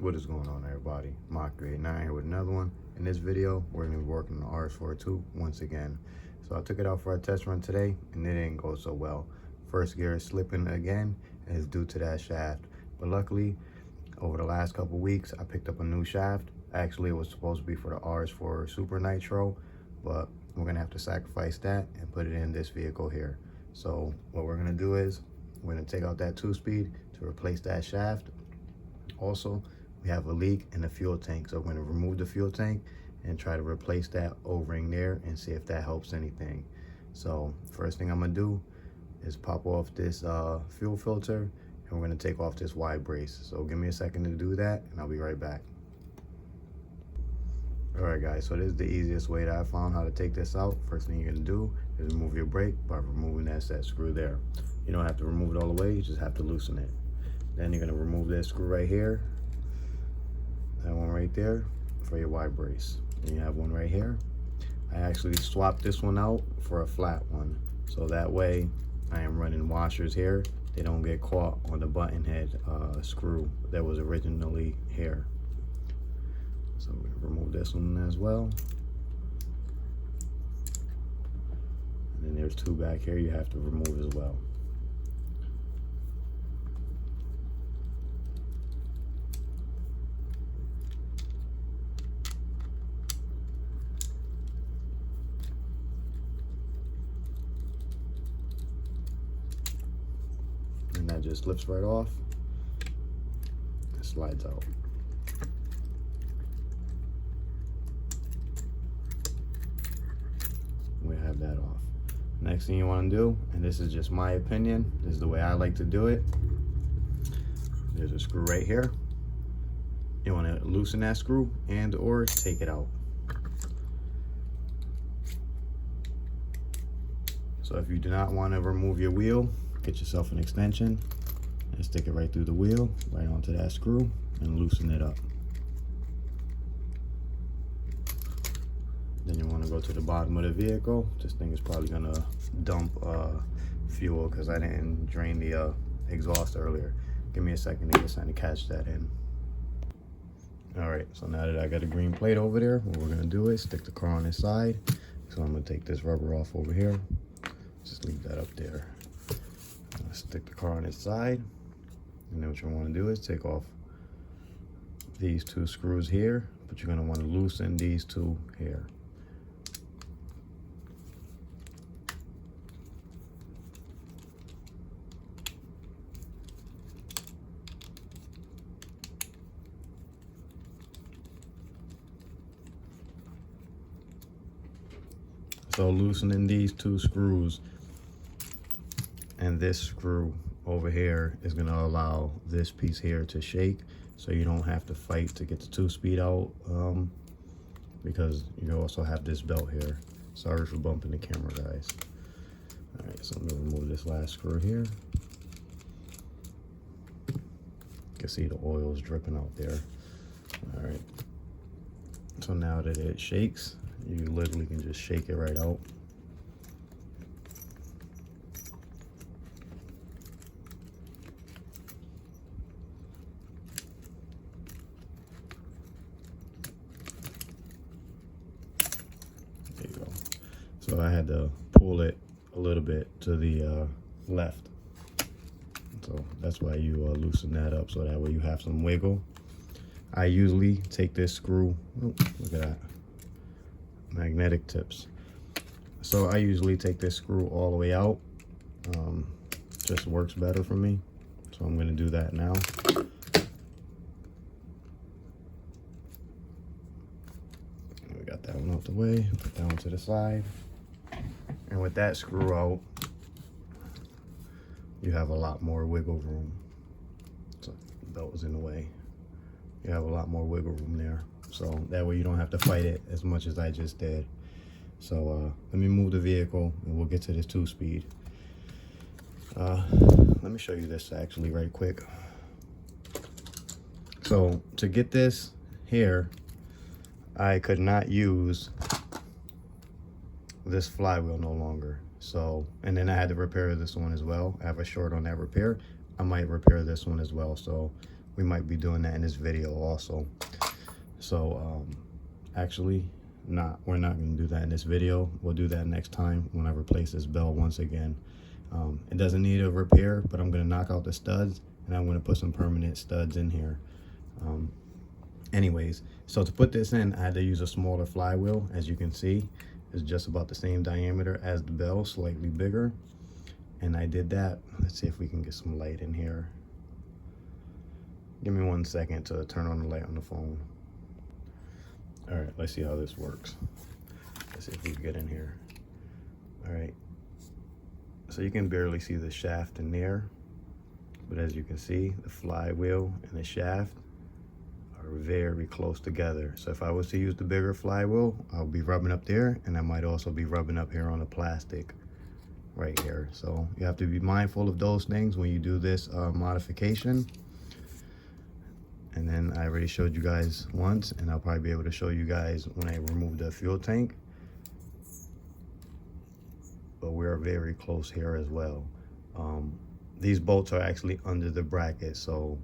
What is going on, everybody? Mach39 here with another one. In this video, we're going to be working on the RS4 once again. So I took it out for a test run today, and it didn't go so well. First gear is slipping again, and it's due to that shaft. But luckily, over the last couple weeks, I picked up a new shaft. Actually, it was supposed to be for the RS4 Super Nitro, but we're going to have to sacrifice that and put it in this vehicle here. So what we're going to do is, we're going to take out that 2-speed to replace that shaft. Also, we have a leak in the fuel tank, so we're going to remove the fuel tank and try to replace that O-ring there and see if that helps anything. So first thing I'm going to do is pop off this fuel filter, and we're going to take off this wide brace. So give me a second to do that, and I'll be right back. Alright guys, so this is the easiest way that I found how to take this out. First thing you're going to do is remove your brake by removing that set screw there. You don't have to remove it all the way, you just have to loosen it. Then you're going to remove this screw right here, that one right there, for your wide brace. And you have one right here. I actually swapped this one out for a flat one, so that way I am running washers here. They don't get caught on the button head screw that was originally here. So we're going to remove this one as well. And then there's two back here you have to remove as well. And that just slips right off and slides out. We have that off. Next thing you want to do, and this is just my opinion, this is the way I like to do it. There's a screw right here. You want to loosen that screw and or take it out. So if you do not want to remove your wheel, get yourself an extension and stick it right through the wheel, right onto that screw, and loosen it up. Then you want to go to the bottom of the vehicle. This thing is probably going to dump fuel because I didn't drain the exhaust earlier. Give me a second to get something to catch that in. Alright, so now that I got a green plate over there, what we're going to do is stick the car on its side. So I'm going to take this rubber off over here. Just leave that up there. Stick the car on its side. And then what you want to do is take off these two screws here, but you're going to want to loosen these two here. So loosening these two screws and this screw over here is going to allow this piece here to shake, so you don't have to fight to get the 2-speed out, because you also have this belt here. Sorry for bumping the camera, guys. All right, so I'm going to remove this last screw here. You can see the oil's dripping out there. All right, so now that it shakes, you literally can just shake it right out. There you go. So I had to pull it a little bit to the left. So that's why you loosen that up, so that way you have some wiggle. I usually take this screw, oh, look at that, magnetic tips. So I usually take this screw all the way out. Just works better for me. So I'm going to do that now. We got that one out the way, put that one to the side. And with that screw out, you have a lot more wiggle room. So the belt was in the way. You have a lot more wiggle room there. So that way you don't have to fight it as much as I just did. So let me move the vehicle and we'll get to this 2-speed. Let me show you this actually right quick. So to get this here, I could not use this flywheel no longer. So, and then I had to repair this one as well. I have a short on that repair. I might repair this one as well. So we might be doing that in this video also. So actually we're not going to do that in this video. We'll do that next time when I replace this bell once again. It doesn't need a repair, but I'm going to knock out the studs and I'm going to put some permanent studs in here. Anyways, so to put this in, I had to use a smaller flywheel. As you can see, it's just about the same diameter as the bell, slightly bigger. And I did that. Let's see if we can get some light in here. Give me 1 second to turn on the light on the phone. All right, let's see how this works. Let's see if we can get in here. All right, so you can barely see the shaft in there, but as you can see, the flywheel and the shaft are very close together. So if I was to use the bigger flywheel, I'll be rubbing up there, and I might also be rubbing up here on the plastic right here. So you have to be mindful of those things when you do this modification. And then I already showed you guys once, and I'll probably be able to show you guys when I remove the fuel tank. But we're very close here as well. These bolts are actually under the bracket, so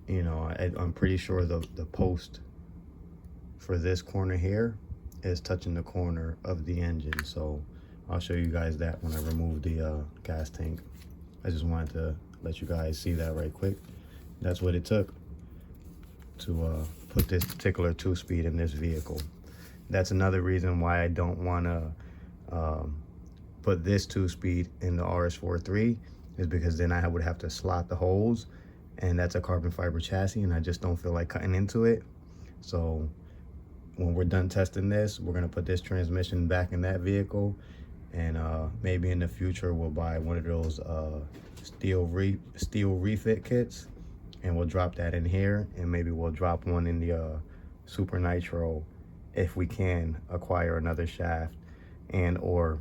you know, I'm pretty sure the post for this corner here is touching the corner of the engine. So I'll show you guys that when I remove the gas tank. I just wanted to let you guys see that right quick. That's what it took to put this particular 2-speed in this vehicle. That's another reason why I don't want to put this 2-speed in the RS4 3, is because then I would have to slot the holes, and that's a carbon fiber chassis, and I just don't feel like cutting into it. So when we're done testing this, we're gonna put this transmission back in that vehicle, and maybe in the future we'll buy one of those steel refit kits, and we'll drop that in here, and maybe we'll drop one in the Super Nitro if we can acquire another shaft and or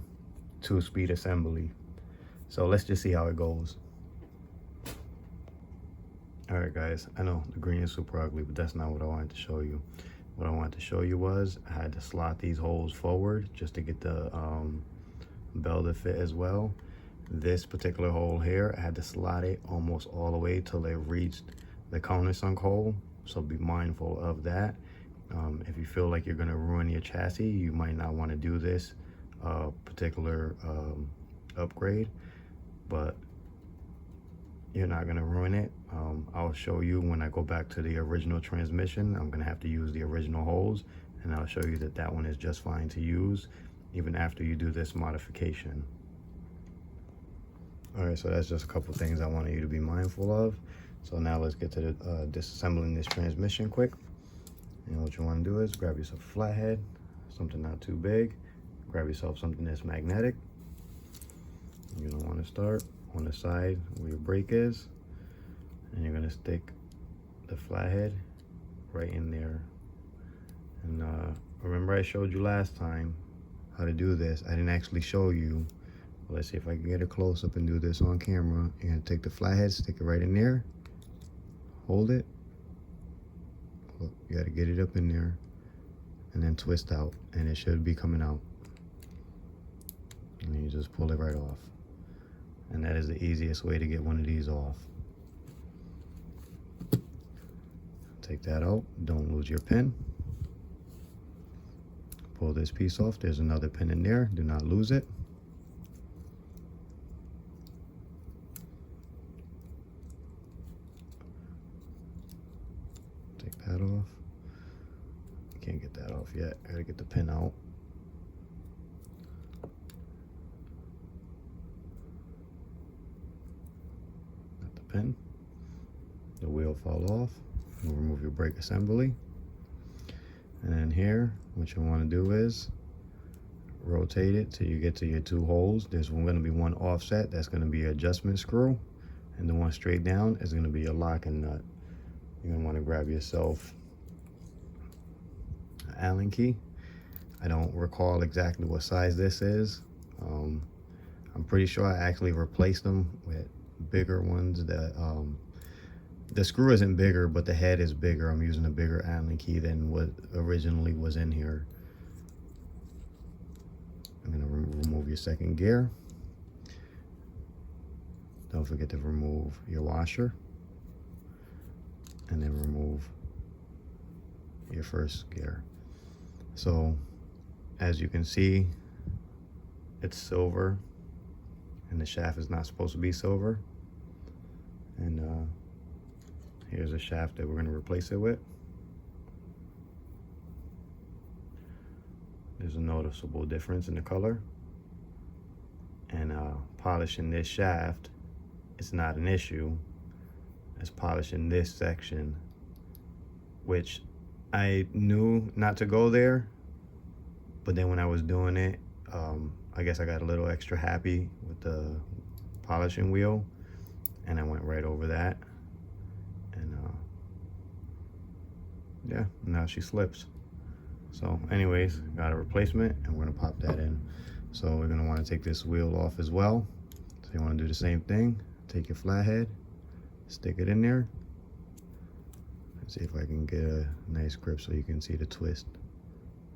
2-speed assembly. So let's just see how it goes. All right guys, I know the green is super ugly, but that's not what I wanted to show you. What I wanted to show you was I had to slot these holes forward just to get the bell to fit as well. This particular hole here, I had to slot it almost all the way till it reached the countersunk hole, so be mindful of that. If you feel like you're gonna ruin your chassis, you might not wanna do this particular upgrade, but you're not gonna ruin it. I'll show you when I go back to the original transmission. I'm gonna have to use the original holes, and I'll show you that that one is just fine to use even after you do this modification. All right, so that's just a couple things I wanted you to be mindful of. So now let's get to the disassembling this transmission quick. And what you want to do is grab yourself a flathead, something not too big. Grab yourself something that's magnetic. You're gonna want to start on the side where your brake is, and you're gonna stick the flathead right in there. And remember I showed you last time how to do this. I didn't actually show you. Let's see if I can get a close up and do this on camera. You're gonna take the flathead, stick it right in there, hold it. Look, you gotta get it up in there, and then twist out, and it should be coming out. And then you just pull it right off. And that is the easiest way to get one of these off. Take that out, don't lose your pin. Pull this piece off, there's another pin in there, do not lose it. Take that off. Can't get that off yet, I gotta get the pin out. Got the pin. The wheel fall off. We'll remove your brake assembly. And then here, what you want to do is rotate it till you get to your 2 holes. There's going to be one offset, that's going to be your adjustment screw, and the one straight down is going to be your locking nut. You're going to want to grab yourself an Allen key. I don't recall exactly what size this is. I'm pretty sure I actually replaced them with bigger ones. That the screw isn't bigger, but the head is bigger. I'm using a bigger Allen key than what originally was in here. I'm gonna remove your second gear. Don't forget to remove your washer. and then remove your first gear. So as you can see, it's silver, and the shaft is not supposed to be silver. And here's a shaft that we're going to replace it with. There's a noticeable difference in the color. And polishing this shaft is not an issue. It's polishing this section, which I knew not to go there, but then when I was doing it, I guess I got a little extra happy with the polishing wheel, and I went right over that. And yeah, now she slips. So anyways, got a replacement, and we're gonna pop that in. So we're gonna want to take this wheel off as well. So you want to do the same thing. Take your flathead, stick it in there, and see if I can get a nice grip so you can see the twist,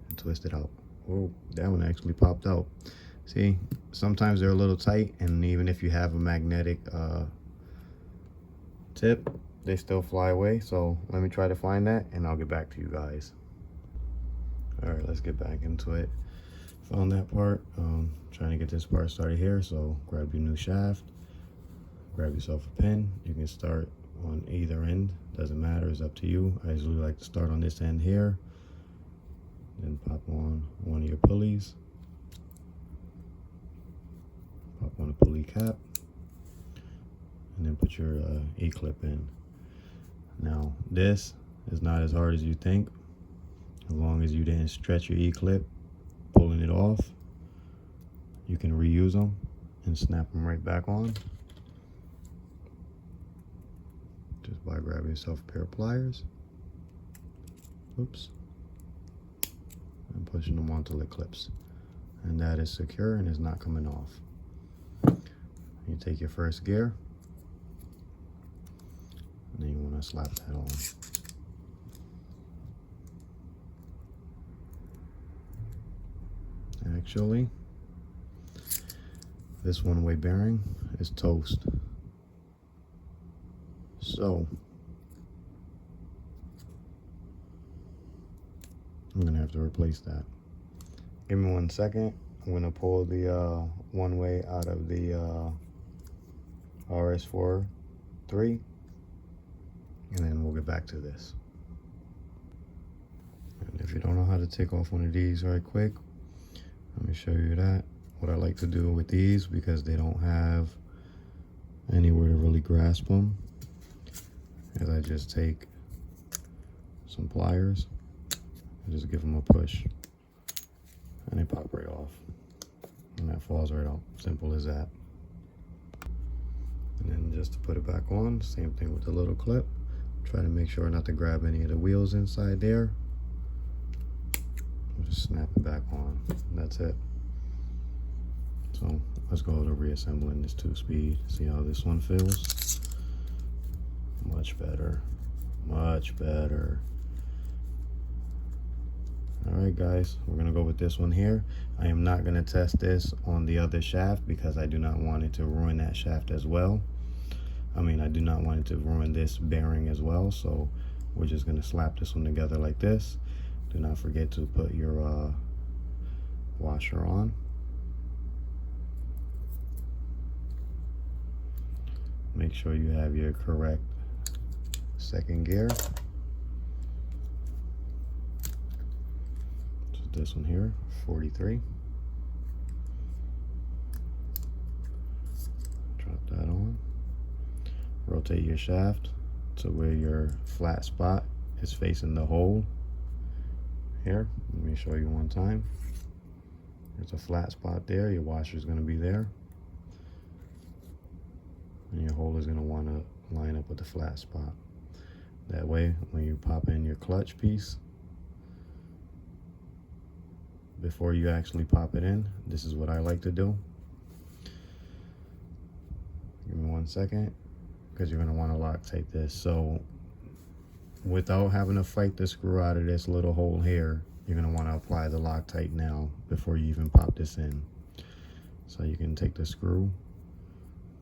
and twist it out. Oh, that one actually popped out. See, sometimes they're a little tight, and even if you have a magnetic tip, they still fly away. So let me try to find that, and I'll get back to you guys. All right, let's get back into it. Found that part. Trying to get this part started here. So grab your new shaft, grab yourself a pin. You can start on either end, doesn't matter, it's up to you. I usually like to start on this end here, then pop on one of your pulleys, pop on the pulley cap, and then put your E-clip in. Now this is not as hard as you think, as long as you didn't stretch your E-clip pulling it off. You can reuse them and snap them right back on just by grabbing yourself a pair of pliers, oops, and pushing them onto the clips, and that is secure and is not coming off. You take your first gear, and then you want to slap that on. Actually, this one-way bearing is toast, so I'm gonna have to replace that. Give me 1 second. I'm gonna pull the one-way out of the RS4 3, and then we'll get back to this. And if you don't know how to take off one of these right quick, let me show you that. What I like to do with these, because they don't have anywhere to really grasp them, is I just take some pliers and just give them a push, and they pop right off, and that falls right out. Simple as that. And then just to put it back on, same thing with the little clip. Try to make sure not to grab any of the wheels inside there. Just snap it back on. That's it. So let's go to reassembling this 2-speed. See how this one feels? Much better. Much better. Alright guys, we're gonna go with this one here. I am not gonna test this on the other shaft because I do not want it to ruin that shaft as well. I mean, I do not want it to ruin this bearing as well. So we're just gonna slap this one together like this. Do not forget to put your washer on. Make sure you have your correct second gear. So this one here, 43. Drop that on. Rotate your shaft to where your flat spot is facing the hole. Here, let me show you one time. There's a flat spot there. Your washer is going to be there, and your hole is going to want to line up with the flat spot. That way, when you pop in your clutch piece, before you actually pop it in, this is what I like to do. Give me 1 second, because you're going to want to Loctite this. So without having to fight the screw out of this little hole here, you're going to want to apply the Loctite now before you even pop this in. So you can take the screw,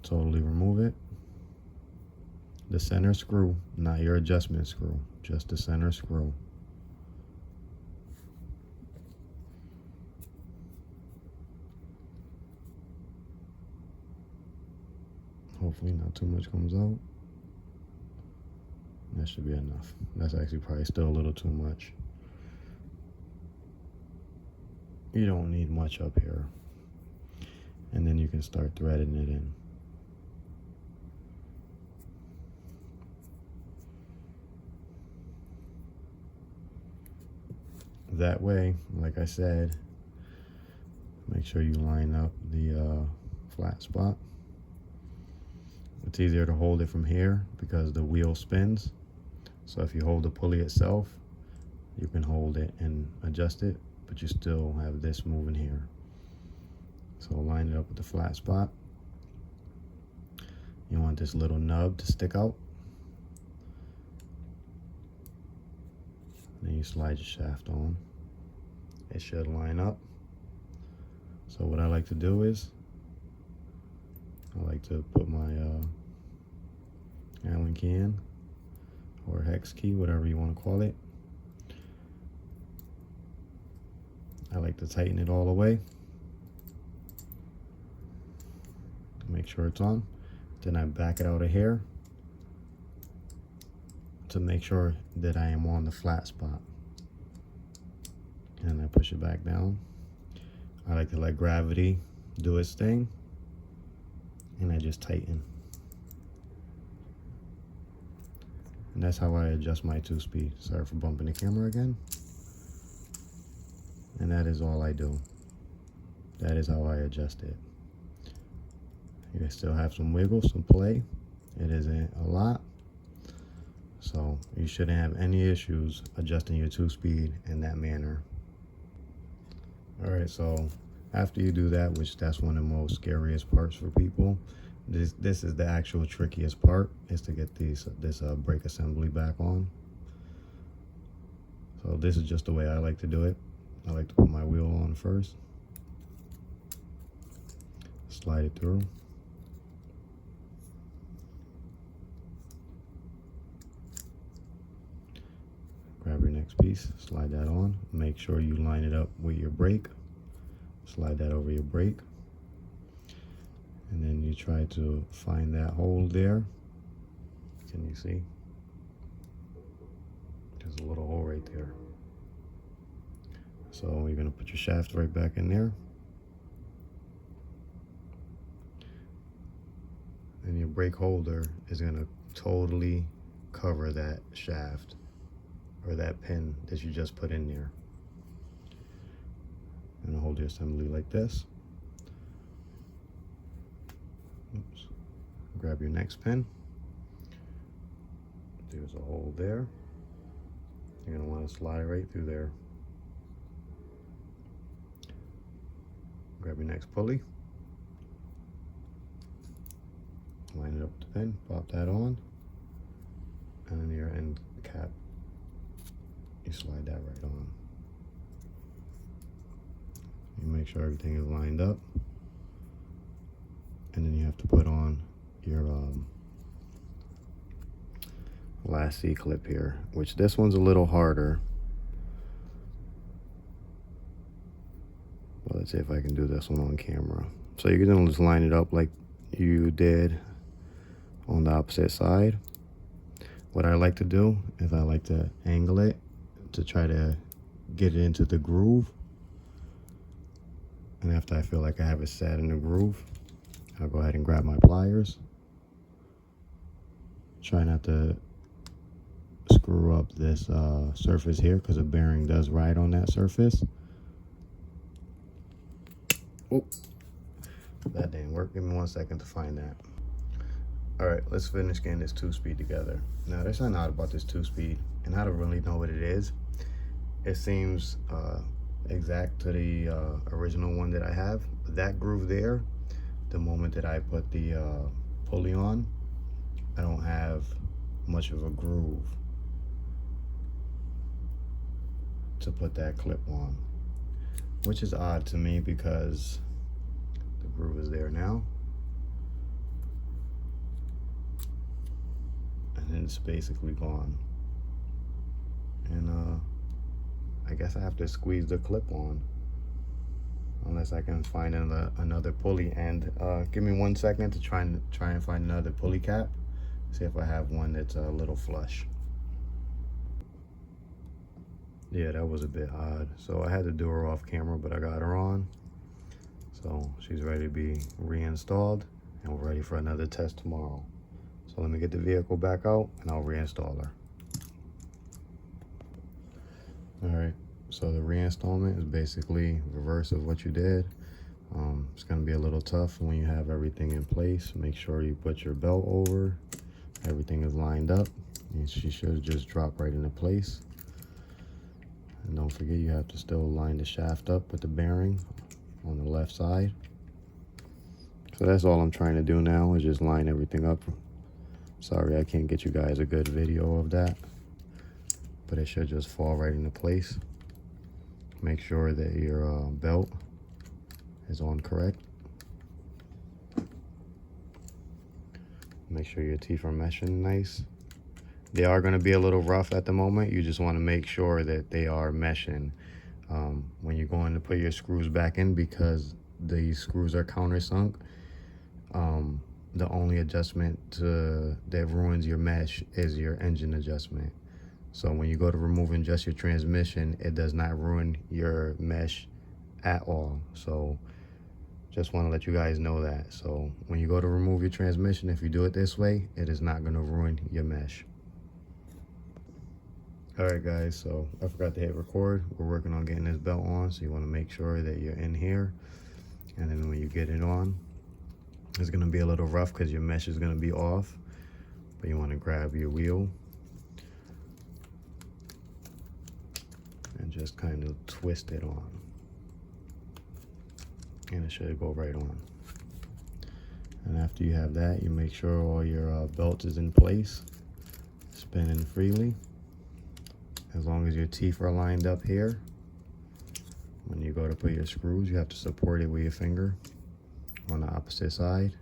totally remove it, the center screw, not your adjustment screw, just the center screw. Hopefully not too much comes out. That should be enough. That's actually probably still a little too much. You don't need much up here. And then you can start threading it in. That way, like I said, make sure you line up the flat spot. It's easier to hold it from here because the wheel spins. So if you hold the pulley itself, you can hold it and adjust it, but you still have this moving here. So line it up with the flat spot. You want this little nub to stick out. Then you slide your shaft on. It should line up. So what I like to do is, I like to put my Allen key in, or hex key, whatever you want to call it. I like to tighten it all the way. Make sure it's on. Then I back it out of here to make sure that I am on the flat spot. And I push it back down. I like to let gravity do its thing. And I just tighten. And that's how I adjust my 2-speed. Sorry for bumping the camera again. And that is all I do. That is how I adjust it. You still have some wiggle, some play. It isn't a lot. So you shouldn't have any issues adjusting your 2-speed in that manner. All right, so after you do that, which that's one of the most scariest parts for people, this is the actual trickiest part, is to get this brake assembly back on. So this is just the way I like to do it. I like to put my wheel on first, slide it through. Grab your next piece, slide that on. Make sure you line it up with your brake. Slide that over your brake. And then you try to find that hole there. Can you see? There's a little hole right there. So you're gonna put your shaft right back in there. And your brake holder is gonna totally cover that shaft, or that pin that you just put in there. And hold your assembly like this. Oops. Grab your next pin. There's a hole there. You're gonna want to slide right through there. Grab your next pulley. Line it up with the pin, pop that on. And then your end cap, you slide that right on. You make sure everything is lined up. And then you have to put on your last C-clip here, which this one's a little harder. Well, let's see if I can do this one on camera. So you're gonna just line it up like you did on the opposite side. What I like to do is I like to angle it to try to get it into the groove. And after I feel like I have it set in the groove, I'll go ahead and grab my pliers. Try not to screw up this surface here, because the bearing does ride on that surface. Oh, that didn't work. Give me 1 second to find that. All right, let's finish getting this 2-speed together. Now, there's something odd about this 2-speed, and I don't really know what it is. It seems exact to the original one that I have. That groove there, the moment that I put the pulley on, I don't have much of a groove to put that clip on, which is odd to me because the groove is there now. movement's basically gone. And I guess I have to squeeze the clip on, unless I can find another pulley. And give me 1 second to try and find another pulley cap, see if I have one that's a little flush. Yeah, that was a bit odd. So I had to do her off camera, but I got her on. So she's ready to be reinstalled, and we're ready for another test tomorrow. So let me get the vehicle back out and I'll reinstall her. All right, so the reinstallment is basically reverse of what you did. It's gonna be a little tough when you have everything in place. Make sure you put your belt over, everything is lined up, and she should just drop right into place. And don't forget, you have to still line the shaft up with the bearing on the left side. So that's all I'm trying to do now, is just line everything up. Sorry I can't get you guys a good video of that, but it should just fall right into place. Make sure that your belt is on correct. Make sure your teeth are meshing nice. They are going to be a little rough at the moment. You just want to make sure that they are meshing when you're going to put your screws back in, because these screws are countersunk. The only adjustment that ruins your mesh is your engine adjustment. So when you go to removing just your transmission, it does not ruin your mesh at all. So just want to let you guys know that. So when you go to remove your transmission, if you do it this way, it is not going to ruin your mesh. All right, guys, so I forgot to hit record. We're working on getting this belt on, so you want to make sure that you're in here. And then when you get it on, it's going to be a little rough because your mesh is going to be off. But you want to grab your wheel and just kind of twist it on. And it should go right on. And after you have that, you make sure all your belt is in place, spinning freely. As long as your teeth are lined up here, when you go to put your screws, you have to support it with your finger on the opposite side.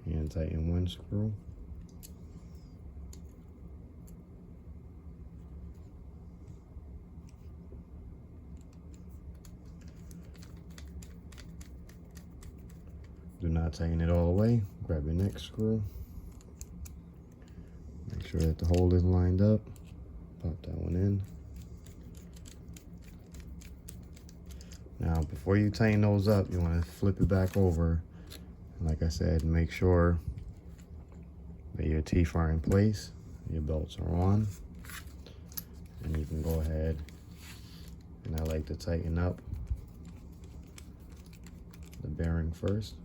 And tighten one screw. Do not tighten it all the way. Grab your next screw. Make sure that the hole is lined up. Pop that one in. Now, before you tighten those up, you want to flip it back over. And like I said, make sure that your teeth are in place, your belts are on. And you can go ahead, and I like to tighten up the bearing first.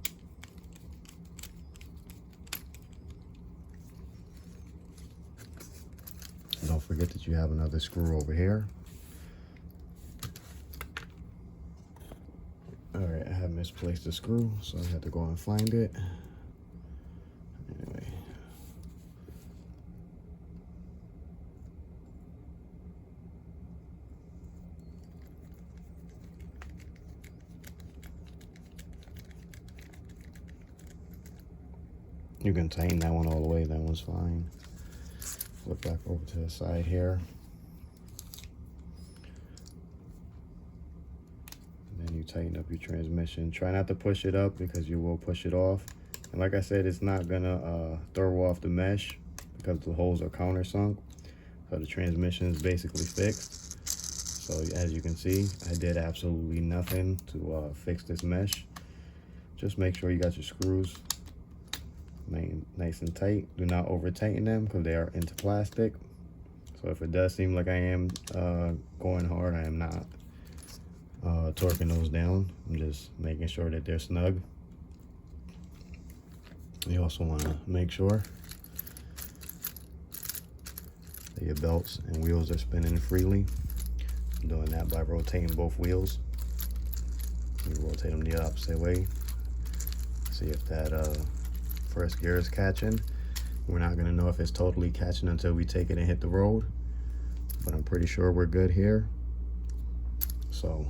Don't forget that you have another screw over here. All right, I have misplaced the screw, so I had to go and find it. Anyway. You can tighten that one all the way, that one's fine. Flip back over to the side here. And then you tighten up your transmission. Try not to push it up because you will push it off. And like I said, it's not gonna throw off the mesh because the holes are countersunk. So the transmission is basically fixed. So as you can see, I did absolutely nothing to fix this mesh. Just make sure you got your screws nice and tight. Do not over tighten them because they are into plastic. So if it does seem like I am going hard, I am not torquing those down. I'm just making sure that they're snug. You also want to make sure that your belts and wheels are spinning freely. I'm doing that by rotating both wheels. You rotate them the opposite way. See if that first gear is catching. We're not gonna know if it's totally catching until we take it and hit the road, but I'm pretty sure we're good here. So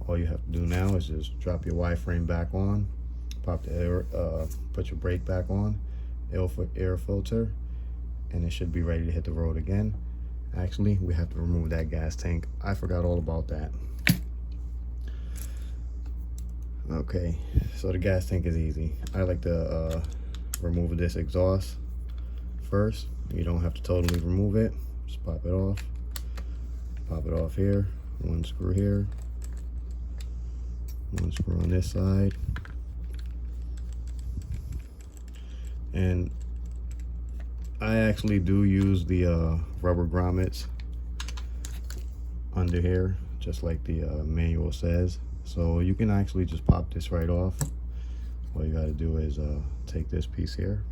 all you have to do now is just drop your Y-frame back on, pop the air, put your brake back on, air filter, and it should be ready to hit the road again. Actually, we have to remove that gas tank. I forgot all about that. Okay, so the gas tank is easy. I like to remove this exhaust first. You don't have to totally remove it. Just pop it off. Pop it off here. One screw here. One screw on this side. And I actually do use the rubber grommets under here, just like the manual says. So you can actually just pop this right off. All you got to do is take this piece here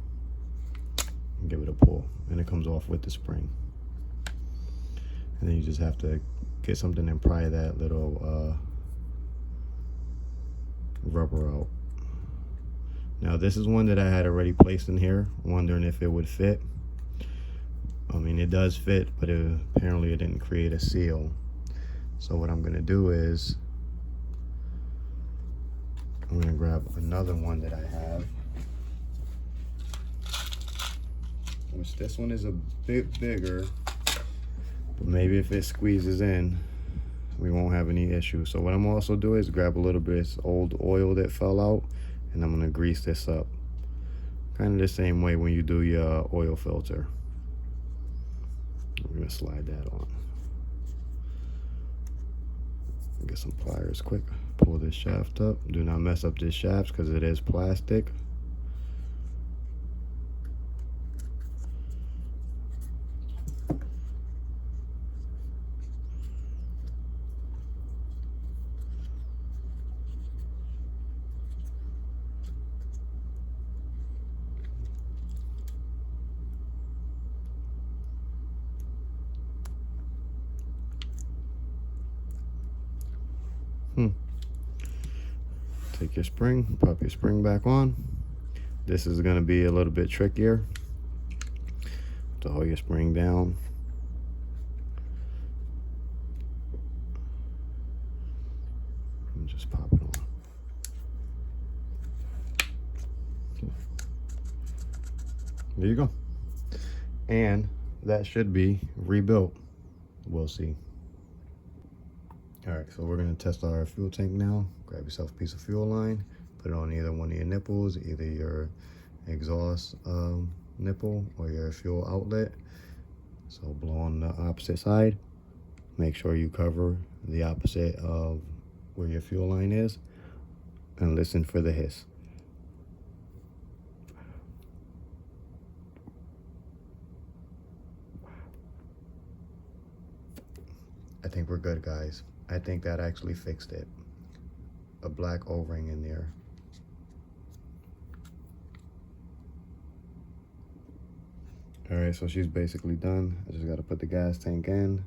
and give it a pull, and it comes off with the spring. And then you just have to get something and pry that little rubber out. Now this is one that I had already placed in here, wondering if it would fit. I mean, it does fit, but apparently it didn't create a seal. So what I'm gonna do is I'm gonna grab another one that I have, which this one is a bit bigger, but maybe if it squeezes in, we won't have any issue. So what I'm also doing is grab a little bit of this old oil that fell out, and I'm gonna grease this up. Kind of the same way when you do your oil filter. I'm gonna slide that on. Get some pliers quick. Pull this shaft up. Do not mess up this shaft because it is plastic. Take your spring, pop your spring back on. This is going to be a little bit trickier to hold your spring down. And just pop it on. There you go. And that should be rebuilt. We'll see. All right, so we're gonna test our fuel tank now. Grab yourself a piece of fuel line, put it on either one of your nipples, either your exhaust nipple or your fuel outlet. So blow on the opposite side. Make sure you cover the opposite of where your fuel line is, and listen for the hiss. I think we're good, guys. I think that actually fixed it. A black O-ring in there. All right, so she's basically done. I just got to put the gas tank in.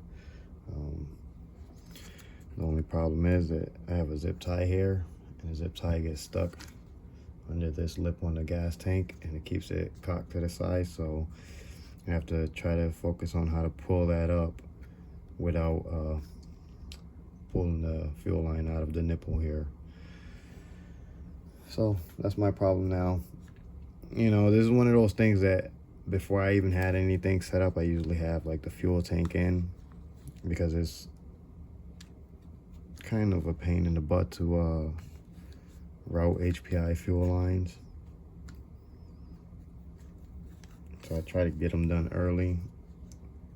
The only problem is that I have a zip tie here, and the zip tie gets stuck under this lip on the gas tank, and it keeps it cocked to the side. So I have to try to focus on how to pull that up without pulling the fuel line out of the nipple here. So that's my problem now. You know, this is one of those things that before I even had anything set up, I usually have like the fuel tank in, because it's kind of a pain in the butt to route HPI fuel lines. So I try to get them done early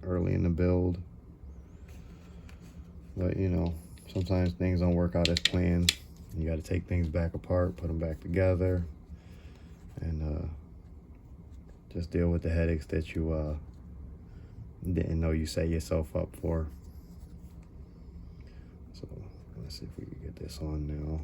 in the build. But you know, sometimes things don't work out as planned. You got to take things back apart, put them back together, and just deal with the headaches that you didn't know you set yourself up for. So let's see if we can get this on now.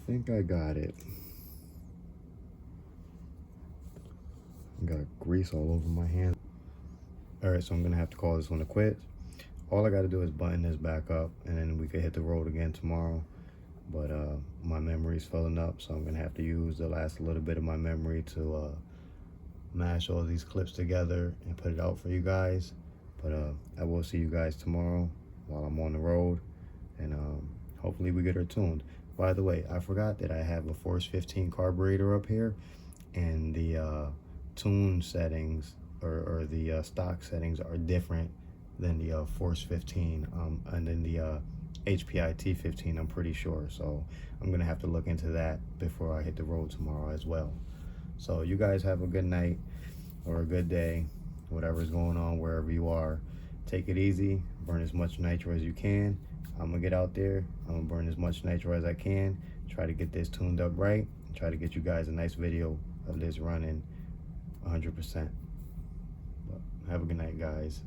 I think I got it. I got grease all over my hand. All right, so I'm gonna have to call this one a quit. all I got to do is button this back up, and then we could hit the road again tomorrow. But my memory's filling up, so I'm gonna have to use the last little bit of my memory to mash all these clips together and put it out for you guys. But I will see you guys tomorrow while I'm on the road, and hopefully we get her tuned. By the way, I forgot that I have a Force 15 carburetor up here, and the tune settings or the stock settings are different than the Force 15 and then the HPI T15, I'm pretty sure. So I'm gonna have to look into that before I hit the road tomorrow as well. So you guys have a good night or a good day, whatever's going on wherever you are. Take it easy, burn as much nitro as you can. I'm gonna get out there, I'm gonna burn as much nitro as I can, try to get this tuned up right, and try to get you guys a nice video of this running 100%. But have a good night, guys.